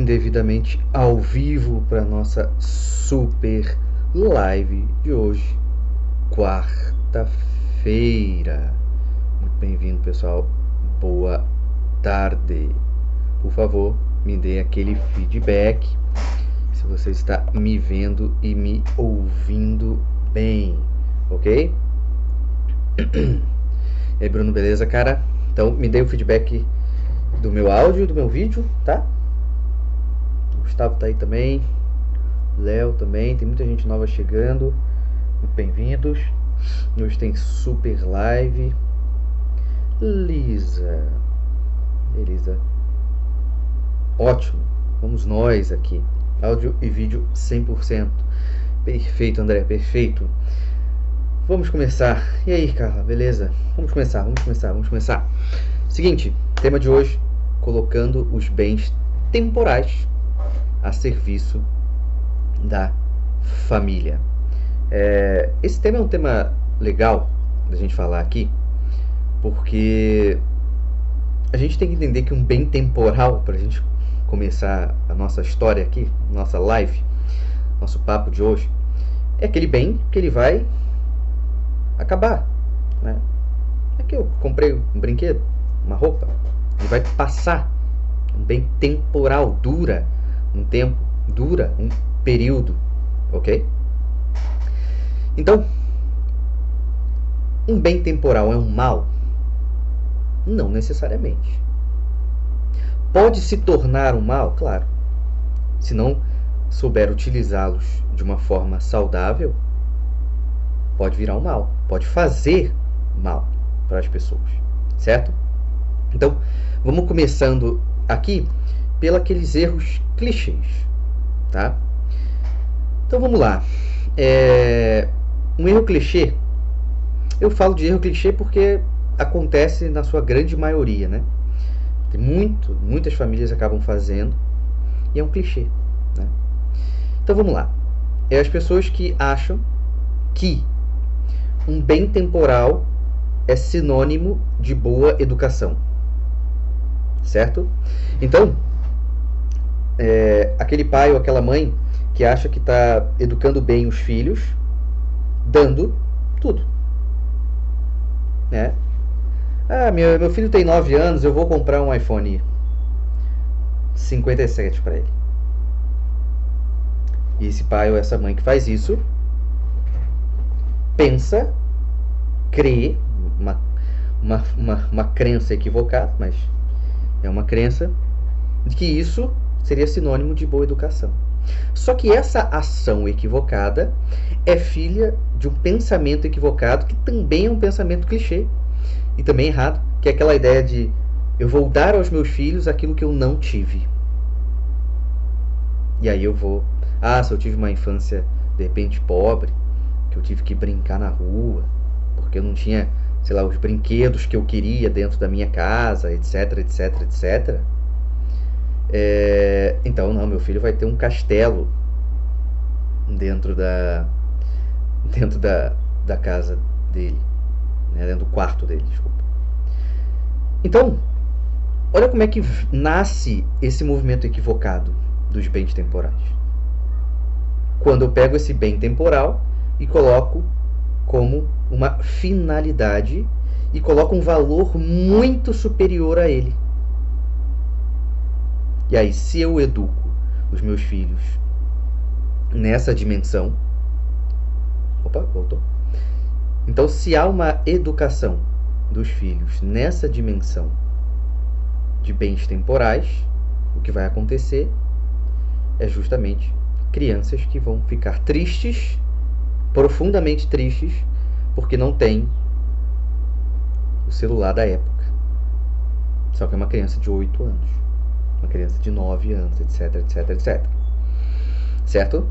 indevidamente ao vivo para nossa super live de hoje, quarta-feira. Muito bem-vindo, pessoal. Boa tarde. Por favor, me dê aquele feedback se você está me vendo e me ouvindo bem, ok? E aí, Bruno, beleza, cara? Então, me dê o feedback do meu áudio e do meu vídeo, tá? O Gustavo tá aí também. Léo também. Tem muita gente nova chegando. Muito bem-vindos. Hoje tem super live. Elisa. Ótimo. Vamos nós aqui. Áudio e vídeo 100%. Perfeito, André. Perfeito. Vamos começar. E aí, Carla, beleza? Vamos começar. Seguinte, tema de hoje, colocando os bens temporais a serviço da família. Esse tema é um tema legal da gente falar aqui, porque a gente tem que entender que um bem temporal, para a gente começar a nossa história aqui, nossa live, nosso papo de hoje, é aquele bem que ele vai acabar, né? Aqui eu comprei um brinquedo, uma roupa, ele vai passar. Um bem temporal, dura um tempo, dura um período, ok? Então, um bem temporal é um mal? Não necessariamente. Pode se tornar um mal? Claro. Se não souber utilizá-los de uma forma saudável, pode virar um mal, pode fazer mal para as pessoas, certo? Então, vamos começando aqui pelos erros clichês, tá? Então vamos lá. Um erro clichê, eu falo de erro clichê porque acontece na sua grande maioria, né? Muitas famílias acabam fazendo e é um clichê, né? Então vamos lá. É as pessoas que acham que um bem temporal é sinônimo de boa educação, certo? Então, aquele pai ou aquela mãe que acha que está educando bem os filhos, dando tudo, né? Meu filho tem 9 anos, eu vou comprar um iPhone 57 para ele. E esse pai ou essa mãe que faz isso pensa, crê, uma crença equivocada, mas é uma crença de que isso seria sinônimo de boa educação. Só que essa ação equivocada é filha de um pensamento equivocado, que também é um pensamento clichê e também errado, que é aquela ideia de eu vou dar aos meus filhos aquilo que eu não tive. E aí eu vou, se eu tive uma infância de repente pobre, que eu tive que brincar na rua, porque eu não tinha, sei lá, os brinquedos que eu queria dentro da minha casa, etc. Então, não, meu filho vai ter um castelo dentro da casa dele, né? Dentro do quarto dele, desculpa. Então, olha como é que nasce esse movimento equivocado dos bens temporais. Quando eu pego esse bem temporal e coloco como uma finalidade e coloco um valor muito superior a ele. E aí, se eu educo os meus filhos nessa dimensão... Opa, voltou. Então, se há uma educação dos filhos nessa dimensão de bens temporais, o que vai acontecer é justamente crianças que vão ficar tristes, profundamente tristes, porque não tem o celular da época. Só que é uma criança de 8 anos. Uma criança de 9 anos, etc. Certo?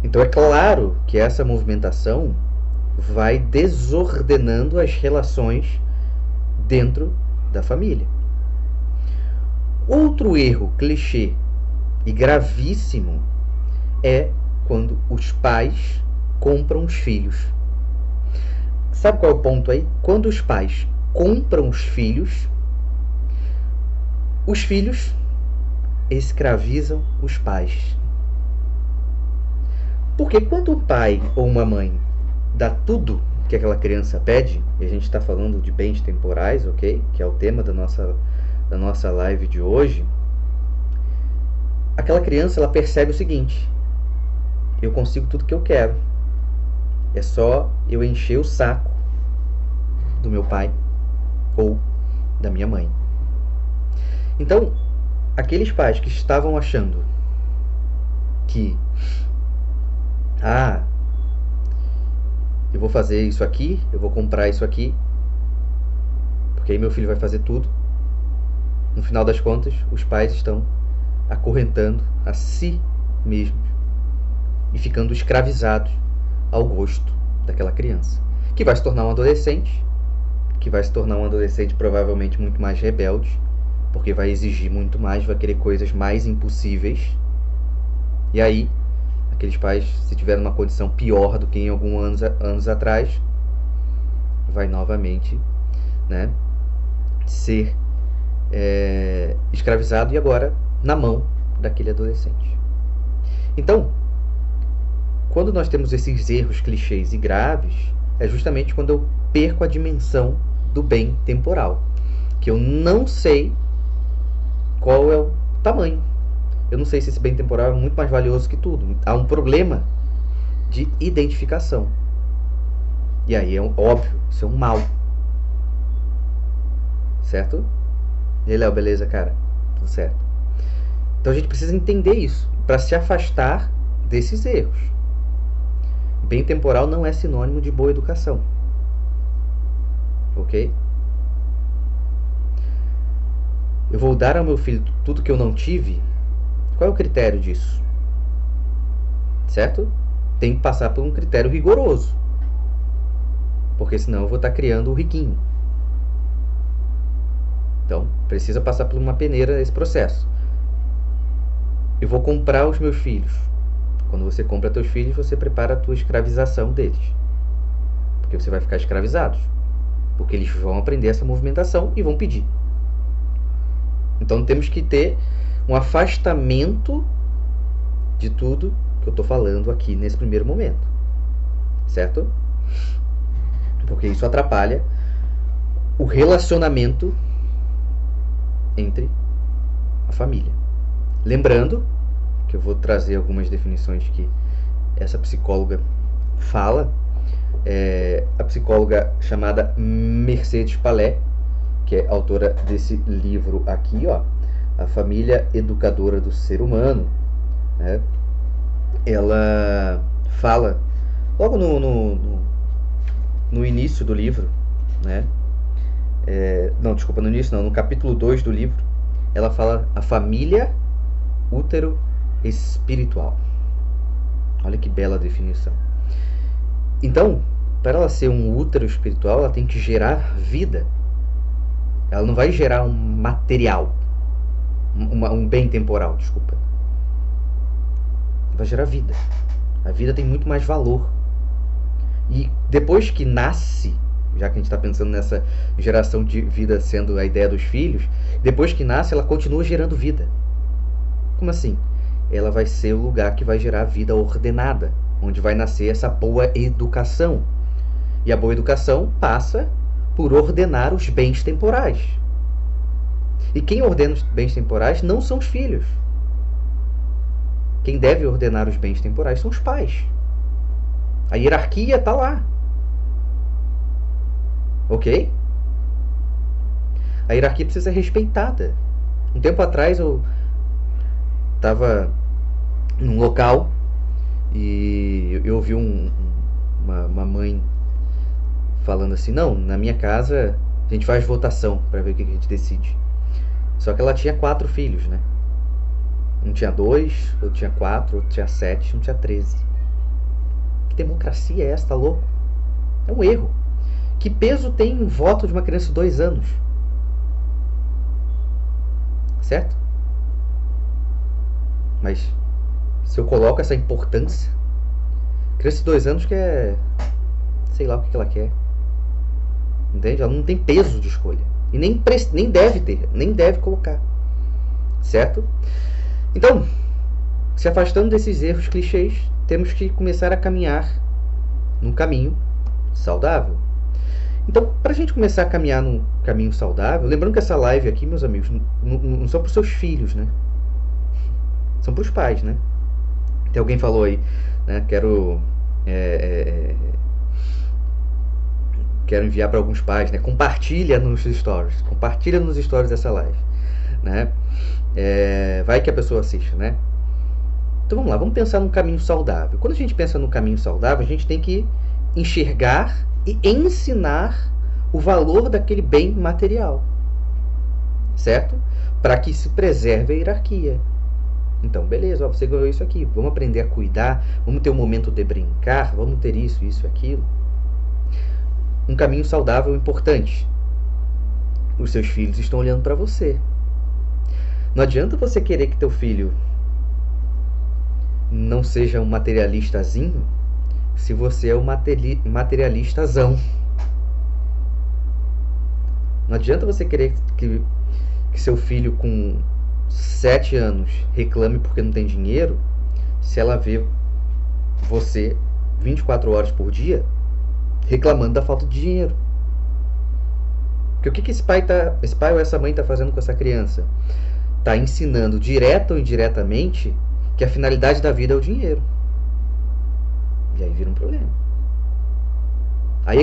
Então é claro que essa movimentação vai desordenando as relações dentro da família. Outro erro clichê e gravíssimo é quando os pais compram os filhos. Sabe qual é o ponto aí? Quando os pais compram os filhos escravizam os pais. Porque quando um pai ou uma mãe dá tudo que aquela criança pede, e a gente está falando de bens temporais, ok? Que é o tema da nossa live de hoje. Aquela criança, ela percebe o seguinte: eu consigo tudo que eu quero. É só eu encher o saco do meu pai ou da minha mãe. Então, aqueles pais que estavam achando que eu vou fazer isso aqui, eu vou comprar isso aqui, porque aí meu filho vai fazer tudo. No final das contas, os pais estão acorrentando a si mesmos e ficando escravizados ao gosto daquela criança, que vai se tornar um adolescente, que vai se tornar um adolescente provavelmente muito mais rebelde, porque vai exigir muito mais, vai querer coisas mais impossíveis. E aí, aqueles pais, se tiverem uma condição pior do que em alguns anos atrás, vai novamente, né, ser escravizado, e agora na mão daquele adolescente. Então, quando nós temos esses erros clichês e graves, é justamente quando eu perco a dimensão do bem temporal, que eu não sei qual é o tamanho. Eu não sei se esse bem temporal é muito mais valioso que tudo. Há um problema de identificação. E aí é óbvio, isso é um mal. Certo? E aí, Léo, beleza, cara? Tudo certo. Então a gente precisa entender isso para se afastar desses erros. Bem temporal não é sinônimo de boa educação. Ok? Eu vou dar ao meu filho tudo que eu não tive. Qual é o critério disso? Certo? Tem que passar por um critério rigoroso. Porque senão eu vou estar criando o riquinho. Então, precisa passar por uma peneira esse processo. Eu vou comprar os meus filhos. Quando você compra teus filhos, você prepara a tua escravização deles. Porque você vai ficar escravizado. Porque eles vão aprender essa movimentação e vão pedir. Então temos que ter um afastamento de tudo que eu estou falando aqui nesse primeiro momento. Certo? Porque isso atrapalha o relacionamento entre a família. Lembrando que eu vou trazer algumas definições que essa psicóloga fala, a psicóloga chamada Mercedes Palé, que é autora desse livro aqui, ó, A Família Educadora do Ser Humano, né? Ela fala logo no início do livro, né? No capítulo 2 do livro, ela fala a família útero espiritual. Olha que bela definição. Então, para ela ser um útero espiritual, ela tem que gerar vida. Ela não vai gerar um material, um bem temporal, desculpa. Vai gerar vida. A vida tem muito mais valor. E depois que nasce, já que a gente está pensando nessa geração de vida sendo a ideia dos filhos, depois que nasce, ela continua gerando vida. Como assim? Ela vai ser o lugar que vai gerar vida ordenada, onde vai nascer essa boa educação. E a boa educação passa por ordenar os bens temporais. E quem ordena os bens temporais não são os filhos. Quem deve ordenar os bens temporais são os pais. A hierarquia está lá. Ok? A hierarquia precisa ser respeitada. Um tempo atrás eu estava num local e eu ouvi uma mãe falando assim: não, na minha casa a gente faz votação para ver o que a gente decide. Só que ela tinha 4 filhos, né? Um tinha 2, outro tinha 4, outro tinha 7, um tinha 13. Que democracia é essa, tá louco? É um erro. Que peso tem um voto de uma criança de 2 anos? Certo? Mas se eu coloco essa importância, criança de 2 anos quer, sei lá o que ela quer. Entende? Ela não tem peso de escolha. E nem deve ter, nem deve colocar. Certo? Então, se afastando desses erros clichês, temos que começar a caminhar num caminho saudável. Então, para a gente começar a caminhar num caminho saudável, lembrando que essa live aqui, meus amigos, não são para os seus filhos, né? São para os pais, né? Tem alguém falou aí, né? Quero enviar para alguns pais, né? Compartilha nos stories dessa live, né? Vai que a pessoa assiste, né? Então vamos lá, vamos pensar num caminho saudável. Quando a gente pensa num caminho saudável, a gente tem que enxergar e ensinar o valor daquele bem material, certo? Para que se preserve a hierarquia. Então, beleza, ó, você ganhou isso aqui, vamos aprender a cuidar, vamos ter um momento de brincar, vamos ter isso, aquilo. Um caminho saudável importante. Os seus filhos estão olhando para você. Não adianta você querer que teu filho não seja um materialistazinho se você é um materialistazão. Não adianta você querer que seu filho com 7 anos reclame porque não tem dinheiro, se ela vê você 24 horas por dia reclamando da falta de dinheiro. Porque o que esse pai ou essa mãe está fazendo com essa criança? Está ensinando direta ou indiretamente que a finalidade da vida é o dinheiro. E aí vira um problema. Aí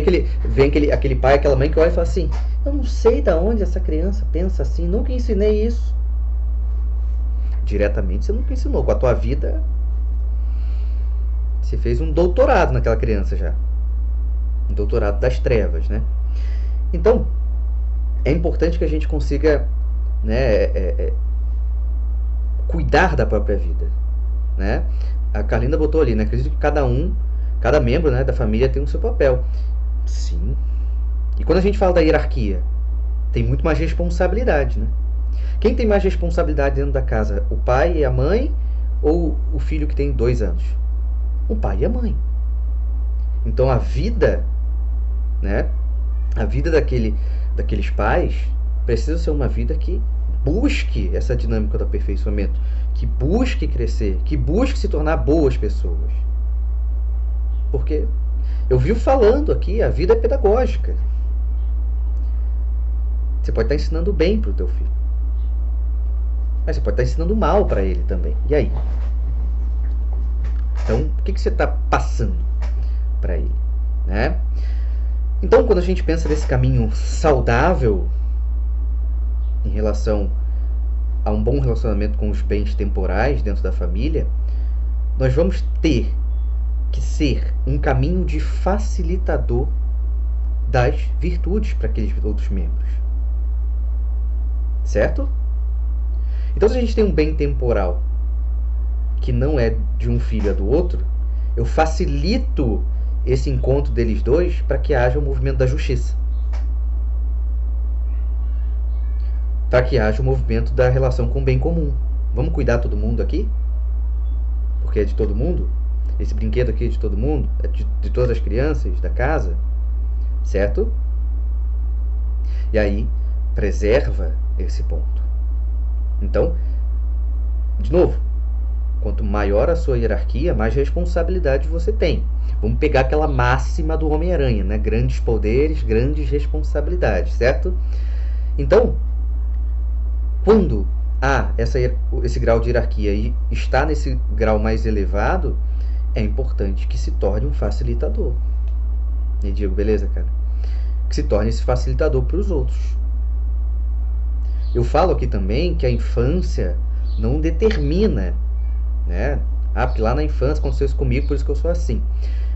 vem aquele pai, aquela mãe que olha e fala assim: eu não sei de onde essa criança pensa assim, nunca ensinei isso. Diretamente você nunca ensinou. Com a tua vida, você fez um doutorado naquela criança já. Um doutorado das trevas, né? Então, é importante que a gente consiga, né, cuidar da própria vida, né? A Carlinda botou ali, né? Acredito que cada membro, né, da família tem o seu papel. Sim. E quando a gente fala da hierarquia, tem muito mais responsabilidade, né? Quem tem mais responsabilidade dentro da casa? O pai e a mãe ou o filho que tem 2 anos? O pai e a mãe. Então a vida, né? A vida daqueles pais precisa ser uma vida que busque essa dinâmica do aperfeiçoamento, que busque crescer, que busque se tornar boas pessoas. Porque eu vivo falando aqui, a vida é pedagógica. Você pode estar ensinando bem para o teu filho, mas você pode estar ensinando mal para ele também. E aí? Então, o que você está passando para ele, né? Então, quando a gente pensa nesse caminho saudável em relação a um bom relacionamento com os bens temporais dentro da família, nós vamos ter que ser um caminho de facilitador das virtudes para aqueles outros membros. Certo? Então, se a gente tem um bem temporal que não é de um filho, é do outro, eu facilito esse encontro deles dois para que haja o movimento da justiça. Para que haja o movimento da relação com o bem comum. Vamos cuidar todo mundo aqui? Porque é de todo mundo? Esse brinquedo aqui é de todo mundo? É de todas as crianças da casa? Certo? E aí, preserva esse ponto. Então, de novo, quanto maior a sua hierarquia, mais responsabilidade você tem. Vamos pegar aquela máxima do Homem-Aranha, né? Grandes poderes, grandes responsabilidades, certo? Então, quando há esse grau de hierarquia e está nesse grau mais elevado, é importante que se torne um facilitador. E digo, beleza, cara? Que se torne esse facilitador para os outros. Eu falo aqui também que a infância não determina, né? Porque lá na infância aconteceu isso comigo, por isso que eu sou assim.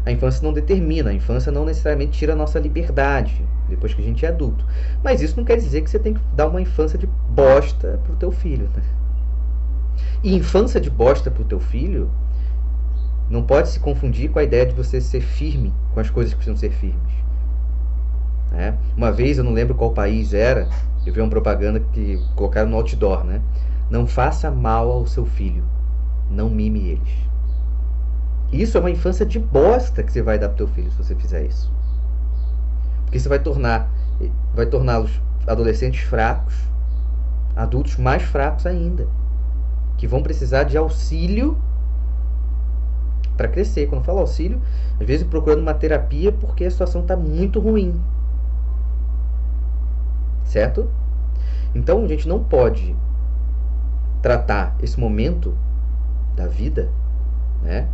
A infância não determina, a infância não necessariamente tira a nossa liberdade depois que a gente é adulto. Mas isso não quer dizer que você tem que dar uma infância de bosta pro teu filho, né? E infância de bosta pro teu filho não pode se confundir com a ideia de você ser firme com as coisas que precisam ser firmes. Né? Uma vez, eu não lembro qual país era, eu vi uma propaganda que colocaram no outdoor, né? Não faça mal ao seu filho, não mime eles. Isso é uma infância de bosta que você vai dar pro teu filho se você fizer isso. Porque você vai torná-los adolescentes fracos, adultos mais fracos ainda. que vão precisar de auxílio para crescer. Quando eu falo auxílio, às vezes procurando uma terapia porque a situação está muito ruim. Certo? Então a gente não pode tratar esse momento da vida, né,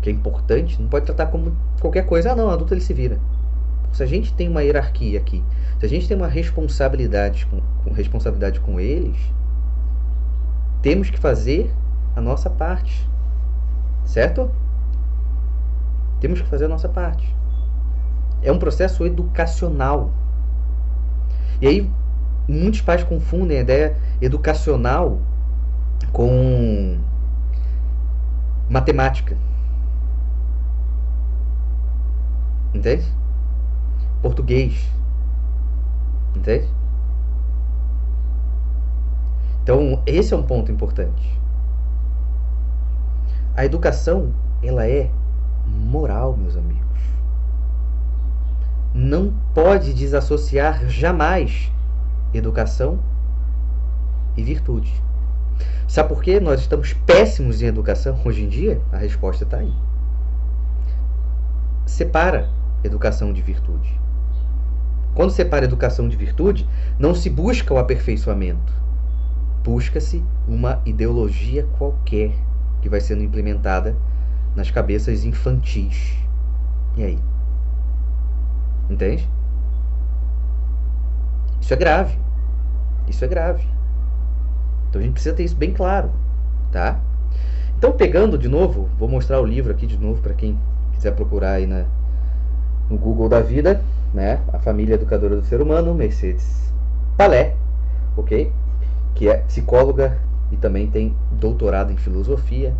que é importante, não pode tratar como qualquer coisa. Não, adulto ele se vira. Se a gente tem uma hierarquia aqui, se a gente tem uma responsabilidade com eles, temos que fazer a nossa parte. Certo? Temos que fazer a nossa parte. É um processo educacional. E aí, muitos pais confundem a ideia educacional com matemática. Entende? Português. Entende? Então, esse é um ponto importante. A educação, ela é moral, meus amigos. Não pode desassociar jamais educação e virtude. Sabe por que nós estamos péssimos em educação hoje em dia? A resposta está aí. Separa educação de virtude. Quando separa educação de virtude, não se busca o aperfeiçoamento. Busca-se uma ideologia qualquer que vai sendo implementada nas cabeças infantis. E aí? Entende? Isso é grave. Isso é grave. Então a gente precisa ter isso bem claro, tá? Então, pegando de novo, vou mostrar o livro aqui de novo para quem quiser procurar aí no Google da vida, né? A Família Educadora do Ser Humano, Mercedes Palé, ok? Que é psicóloga e também tem doutorado em filosofia.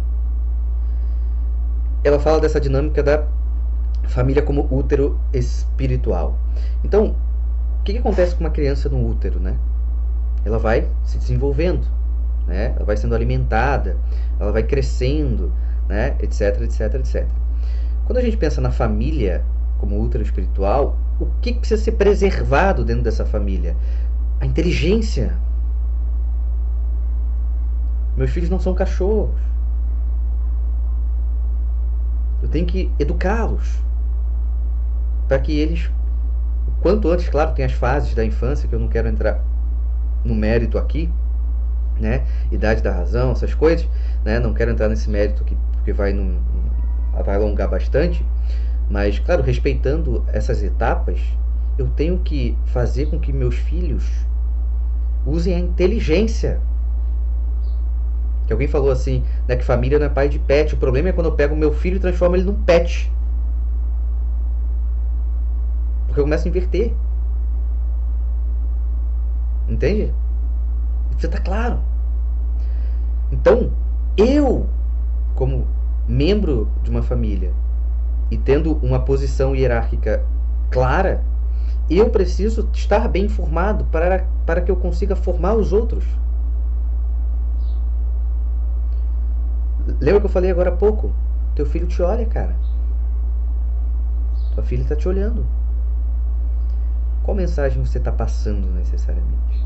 Ela fala dessa dinâmica da família como útero espiritual. Então, o que acontece com uma criança no útero, né? Ela vai se desenvolvendo, né? Ela vai sendo alimentada, ela vai crescendo, né? Etc, etc, etc. Quando a gente pensa na família como útero espiritual, o que precisa ser preservado dentro dessa família? A inteligência. Meus filhos não são cachorros. Eu tenho que educá-los para que eles, o quanto antes, claro, tem as fases da infância que eu não quero entrar no mérito aqui, né? Idade da razão, essas coisas, né? Não quero entrar nesse mérito aqui porque vai alongar bastante, mas, claro, respeitando essas etapas, eu tenho que fazer com que meus filhos usem a inteligência. Que alguém falou assim, né, que família não é pai de pet. O problema é quando eu pego o meu filho e transformo ele num pet. Porque eu começo a inverter. Entende? Precisa estar claro. Então, eu, como membro de uma família e tendo uma posição hierárquica clara, eu preciso estar bem informado para que eu consiga formar os outros. Lembra que eu falei agora há pouco? Teu filho te olha, cara. Tua filha está te olhando. Qual mensagem você está passando necessariamente?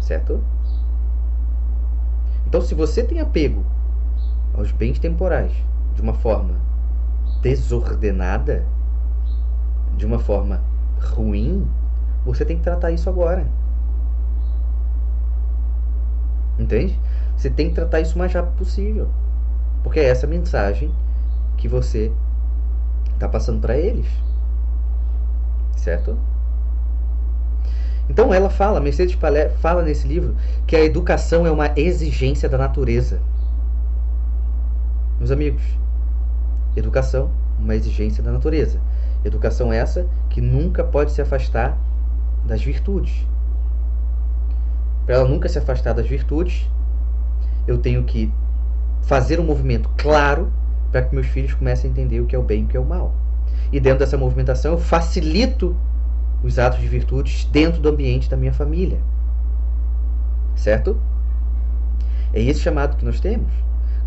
Certo? Então, se você tem apego aos bens temporais de uma forma desordenada, de uma forma ruim, você tem que tratar isso agora. Entende? Você tem que tratar isso o mais rápido possível. Porque é essa mensagem que você está passando para eles. Certo? Então ela fala, Mercedes Palé fala nesse livro, que a educação é uma exigência da natureza. Meus amigos, educação, uma exigência da natureza. Educação essa que nunca pode se afastar das virtudes. Para ela nunca se afastar das virtudes, eu tenho que fazer um movimento claro para que meus filhos comecem a entender o que é o bem e o que é o mal. E dentro dessa movimentação eu facilito os atos de virtudes dentro do ambiente da minha família. Certo? É esse chamado que nós temos.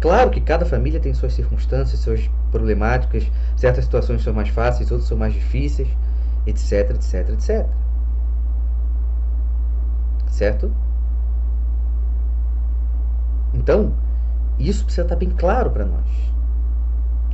Claro que cada família tem suas circunstâncias, suas problemáticas, certas situações são mais fáceis, outras são mais difíceis, etc, etc, etc. Certo? Então, isso precisa estar bem claro para nós.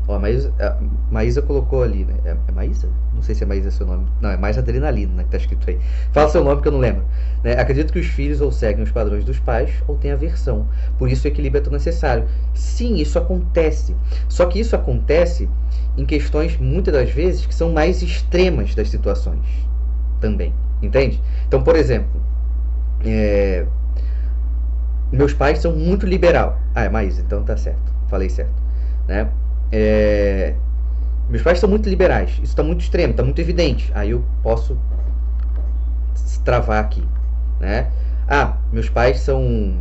Ó, a Maísa colocou ali, né? É Maísa? Não sei se é Maísa seu nome. Não, é mais Adrenalina, né, que tá escrito aí. Fala seu nome que eu não lembro. Né? Acredito que os filhos ou seguem os padrões dos pais ou têm aversão. Por isso o equilíbrio é tão necessário. Sim, isso acontece. Só que isso acontece em questões, muitas das vezes, que são mais extremas das situações. Também. Entende? Então, por exemplo, meus pais são muito liberal. Ah, é Maísa, então tá certo. Falei certo. Né? Meus pais são muito liberais. Isso está muito extremo, está muito evidente. Aí eu posso travar aqui. Né? Ah, meus pais são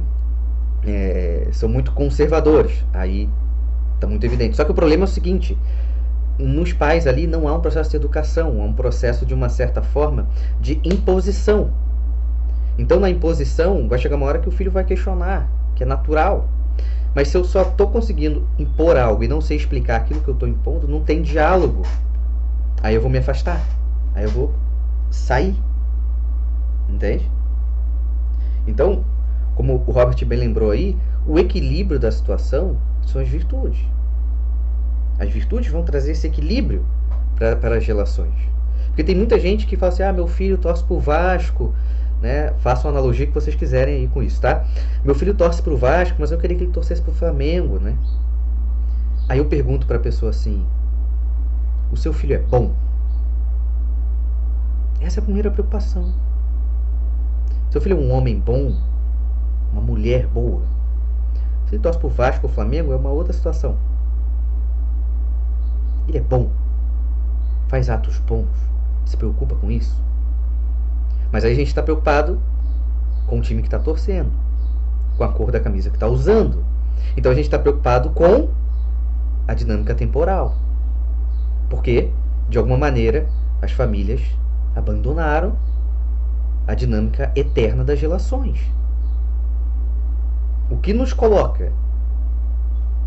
muito conservadores. Aí está muito evidente. Só que o problema é o seguinte: nos pais ali não há um processo de educação, há um processo, de uma certa forma, de imposição. Então, na imposição, vai chegar uma hora que o filho vai questionar, que é natural. Mas se eu só estou conseguindo impor algo e não sei explicar aquilo que eu estou impondo, não tem diálogo. Aí eu vou me afastar. Aí eu vou sair. Entende? Então, como o Robert bem lembrou aí, o equilíbrio da situação são as virtudes. As virtudes vão trazer esse equilíbrio para as relações. Porque tem muita gente que fala assim: ah, meu filho torce pro Vasco, né? Façam a analogia que vocês quiserem aí com isso, tá? Meu filho torce pro Vasco, mas eu queria que ele torcesse pro Flamengo, né? Aí eu pergunto pra pessoa assim: o seu filho é bom? Essa é a primeira preocupação. Seu filho é um homem bom? Uma mulher boa? Se ele torce pro Vasco ou Flamengo, é uma outra situação. Ele é bom? Faz atos bons? Se preocupa com isso? Mas aí a gente está preocupado com o time que está torcendo, com a cor da camisa que está usando. Então a gente está preocupado com a dinâmica temporal. Porque, de alguma maneira, as famílias abandonaram a dinâmica eterna das relações. O que nos coloca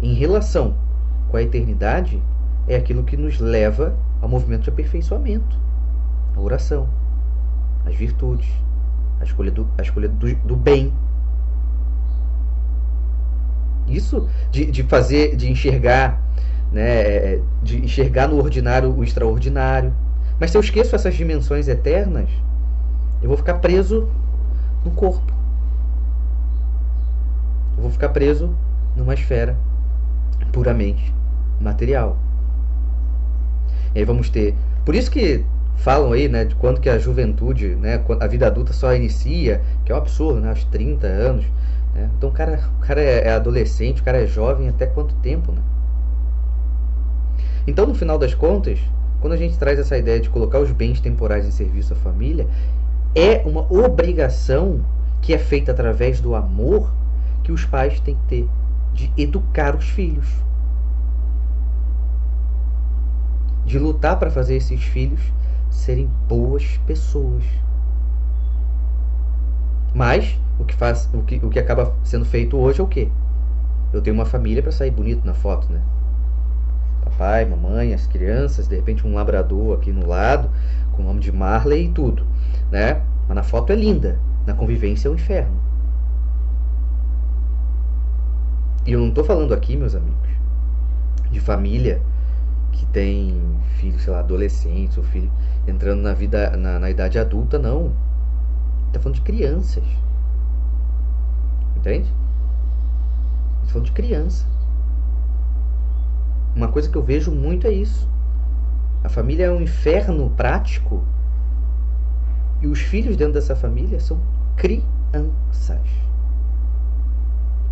em relação com a eternidade é aquilo que nos leva ao movimento de aperfeiçoamento, a oração, as virtudes, a escolha do bem. Isso de enxergar, né, de enxergar no ordinário o extraordinário. Mas se eu esqueço essas dimensões eternas, eu vou ficar preso no corpo. Eu vou ficar preso numa esfera puramente material. E aí vamos ter... Por isso que falam aí, né, de quando que a juventude, né, a vida adulta só inicia, que é um absurdo, né, aos 30 anos. Né? Então o cara é adolescente, o cara é jovem até quanto tempo, né? Então, no final das contas, quando a gente traz essa ideia de colocar os bens temporais em serviço à família, é uma obrigação que é feita através do amor que os pais têm que ter de educar os filhos, de lutar para fazer esses filhos serem boas pessoas. Mas o que acaba sendo feito hoje é o quê? Eu tenho uma família para sair bonito na foto, né? Papai, mamãe, as crianças, de repente um labrador aqui no lado, com o nome de Marley e tudo, né? Mas na foto é linda, na convivência é um inferno. E eu não estou falando aqui, meus amigos, de família que tem filhos, sei lá, adolescentes, ou filho entrando na vida, na idade adulta, não. Está falando de crianças. Entende? Está falando de criança. Uma coisa que eu vejo muito é isso. A família é um inferno prático e os filhos dentro dessa família são crianças.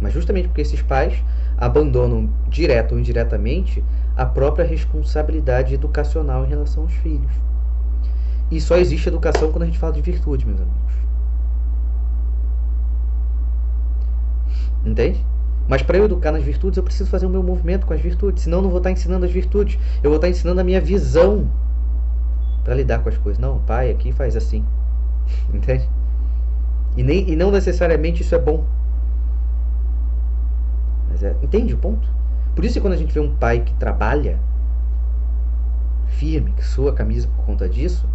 Mas justamente porque esses pais abandonam, direto ou indiretamente, a própria responsabilidade educacional em relação aos filhos. E só existe educação quando a gente fala de virtude, meus amigos. Entende? Mas para eu educar nas virtudes, eu preciso fazer o meu movimento com as virtudes. Senão eu não vou estar ensinando as virtudes. Eu vou estar ensinando a minha visão para lidar com as coisas. Não, pai aqui faz assim. Entende? E não necessariamente isso é bom. Mas entende o ponto? Por isso que quando a gente vê um pai que trabalha firme, que sua a camisa por conta disso,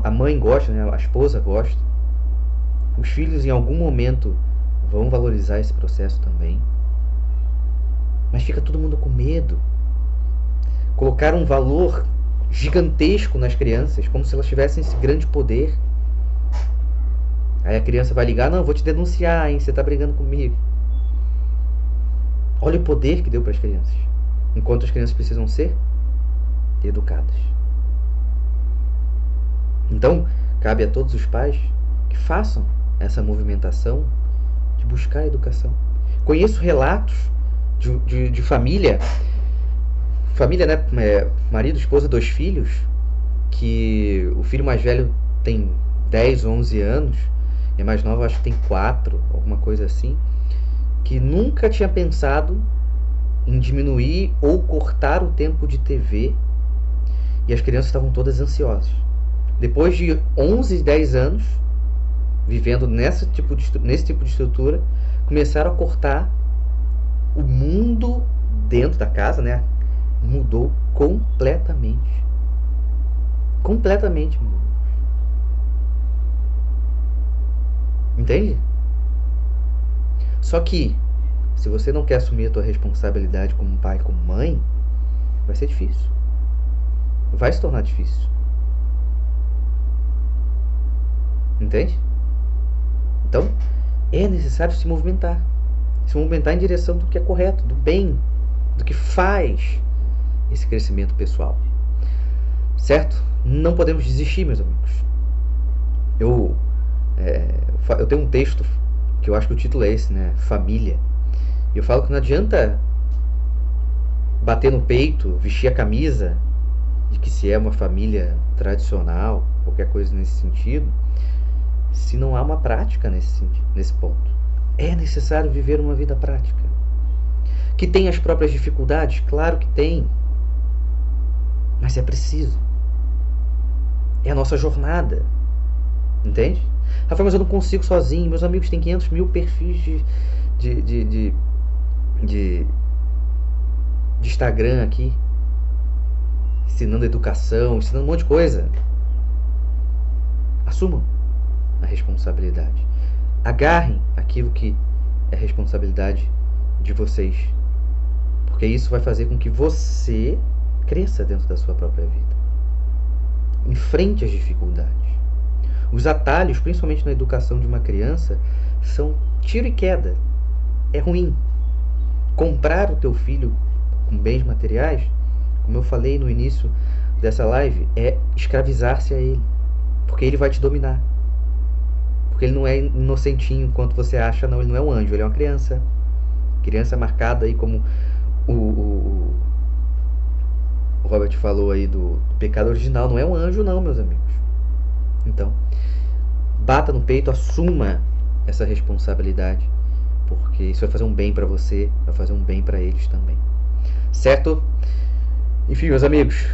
a mãe gosta, né? A esposa gosta, os filhos em algum momento vão valorizar esse processo também. Mas fica todo mundo com medo. Colocaram um valor gigantesco nas crianças, como se elas tivessem esse grande poder. Aí a criança vai ligar, não, vou te denunciar, hein, você tá brigando comigo. Olha o poder que deu para as crianças. Enquanto as crianças precisam ser educadas. Então, cabe a todos os pais que façam essa movimentação de buscar a educação. Conheço relatos de família, né, marido, esposa, 2 filhos, que o filho mais velho tem 10, 11 anos, e a mais nova acho que tem 4, alguma coisa assim, que nunca tinha pensado em diminuir ou cortar o tempo de TV, e as crianças estavam todas ansiosas. Depois de 11, 10 anos vivendo nesse tipo de estrutura, começaram a cortar. O mundo dentro da casa, né, mudou completamente. Completamente mudou. Entende? Só que, se você não quer assumir a tua responsabilidade como pai, como mãe, vai ser difícil. Vai se tornar difícil. Entende? Então, é necessário se movimentar. Se movimentar em direção do que é correto, do bem, do que faz esse crescimento pessoal. Certo? Não podemos desistir, meus amigos. Eu tenho um texto que eu acho que o título é esse, né? Família. E eu falo que não adianta bater no peito, vestir a camisa de que se é uma família tradicional, qualquer coisa nesse sentido, se não há uma prática nesse ponto. É necessário viver uma vida prática. Que tem as próprias dificuldades? Claro que tem. Mas é preciso. É a nossa jornada. Entende? Rafael, mas eu não consigo sozinho. Meus amigos têm 500 mil perfis de Instagram aqui. Ensinando educação, ensinando um monte de coisa. Assumam a responsabilidade. Agarrem aquilo que é responsabilidade de vocês. Porque isso vai fazer com que você cresça dentro da sua própria vida. Enfrente as dificuldades. Os atalhos, principalmente na educação de uma criança, são tiro e queda. É ruim. Comprar o teu filho com bens materiais, como eu falei no início dessa live, é escravizar-se a ele. Porque ele vai te dominar. Porque ele não é inocentinho quanto você acha, não. Ele não é um anjo, ele é uma criança. Criança marcada aí como o Robert falou aí do pecado original. Não é um anjo não, meus amigos. Então, bata no peito, assuma essa responsabilidade. Porque isso vai fazer um bem pra você, vai fazer um bem pra eles também. Certo? Enfim, meus amigos,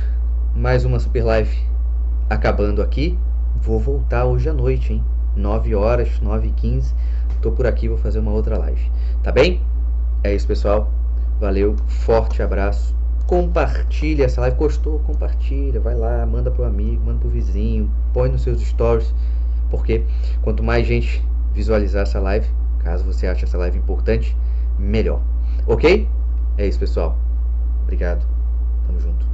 mais uma super live acabando aqui. Vou voltar hoje à noite, hein? 9 horas, 9h15. Tô por aqui, vou fazer uma outra live. Tá bem? É isso, pessoal. Valeu, forte abraço. Compartilha essa live. Gostou? Compartilha. Vai lá, manda pro amigo, manda pro vizinho. Põe nos seus stories. Porque quanto mais gente visualizar essa live, caso você ache essa live importante, melhor. Ok? É isso, pessoal. Obrigado. Tamo junto.